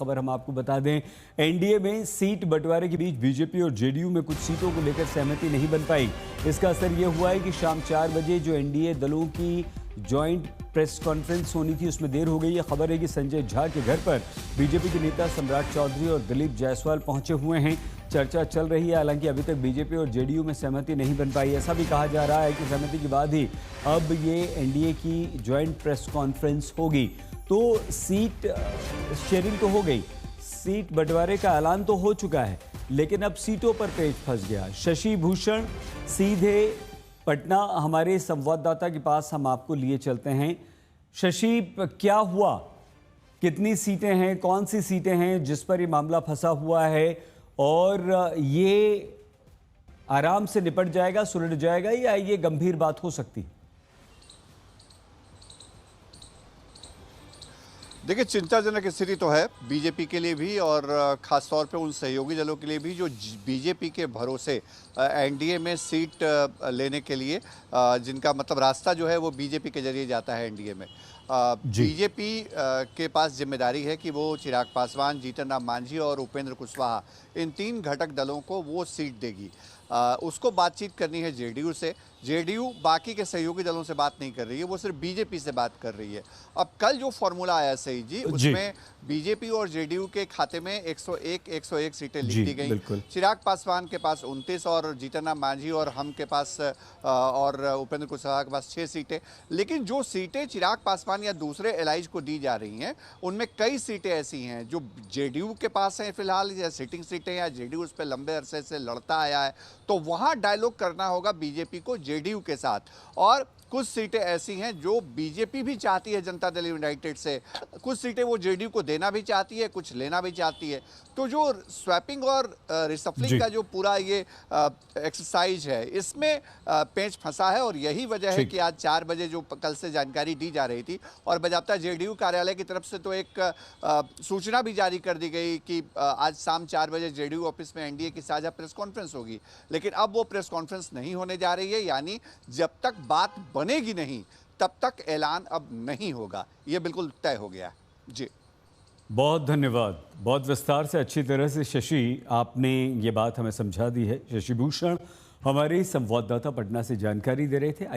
खबर हम आपको बता दें, एनडीए में सीट बंटवारे के बीच बीजेपी और जेडीयू में कुछ सीटों को लेकर सहमति नहीं बन पाई। इसका असर यह हुआ है कि शाम 4 बजे जो एनडीए दलों की जॉइंट प्रेस कॉन्फ्रेंस होनी थी उसमें देर हो गई है। खबर है कि संजय झा के घर पर बीजेपी के नेता सम्राट चौधरी और दिलीप जायसवाल पहुंचे हुए हैं। चर्चा चल रही है, हालांकि अभी तक बीजेपी और जेडीयू में सहमति नहीं बन पाई। ऐसा भी कहा जा रहा है कि सहमति के बाद ही अब ये एनडीए की जॉइंट प्रेस कॉन्फ्रेंस होगी। तो सीट शेयरिंग तो हो गई, सीट बंटवारे का ऐलान तो हो चुका है, लेकिन अब सीटों पर पेच फंस गया। शशि भूषण सीधे पटना हमारे संवाददाता के पास हम आपको लिए चलते हैं। शशि, क्या हुआ, कितनी सीटें हैं, कौन सी सीटें हैं जिस पर ये मामला फंसा हुआ है, और ये आराम से निपट जाएगा, सुलझ जाएगा, या ये गंभीर बात हो सकती है? देखिए, चिंताजनक स्थिति तो है बीजेपी के लिए भी और खासतौर पे उन सहयोगी दलों के लिए भी जो बीजेपी के भरोसे एनडीए में सीट लेने के लिए जिनका मतलब रास्ता जो है वो बीजेपी के जरिए जाता है एनडीए में। बीजेपी के पास जिम्मेदारी है कि वो चिराग पासवान, जीतन राम मांझी और उपेंद्र कुशवाहा, इन 3 घटक दलों को वो सीट देगी। उसको बातचीत करनी है जेडीयू से। जेडीयू बाकी के सहयोगी दलों से बात नहीं कर रही है, वो सिर्फ बीजेपी से बात कर रही है। अब कल जो फॉर्मूला आया सही जी, उसमें बीजेपी और जेडीयू के खाते में 101 सीटें लिख दी गई। चिराग पासवान के पास 29 और जीतन राम मांझी और हम के पास और उपेंद्र कुशवाहा के पास 6 सीटें। लेकिन जो सीटें चिराग पासवान या दूसरे एलाइज को दी जा रही हैं, उनमें कई सीटें ऐसी हैं जो जेडीयू के पास हैं फिलहाल, या सिटिंग सीटें, या जेडीयू उस पर लंबे अरसे से लड़ता आया है। तो वहाँ डायलॉग करना होगा बीजेपी को जेडीयू के साथ। और कुछ सीटें ऐसी हैं जो बीजेपी भी चाहती है जनता दल यूनाइटेड से, कुछ सीटें वो जेडीयू को देना भी चाहती है, कुछ लेना भी चाहती है। तो जो स्वैपिंग और रिसफलिंग का जो पूरा ये एक्सरसाइज है, इसमें पेंच फंसा है। और यही वजह है कि आज 4 बजे जो कल से जानकारी दी जा रही थी, और बजाबता जेडीयू कार्यालय की तरफ से तो एक सूचना भी जारी कर दी गई कि आज शाम 4 बजे जेडीयू ऑफिस में एनडीए की साझा प्रेस कॉन्फ्रेंस होगी। लेकिन अब वो प्रेस कॉन्फ्रेंस नहीं होने जा रही है, यानी जब तक बात बनेगी नहीं तब तक ऐलान अब नहीं होगा। ये बिल्कुल तय हो गया जी। बहुत धन्यवाद, बहुत विस्तार से, अच्छी तरह से शशि आपने ये बात हमें समझा दी है। शशि भूषण हमारे संवाददाता पटना से जानकारी दे रहे थे।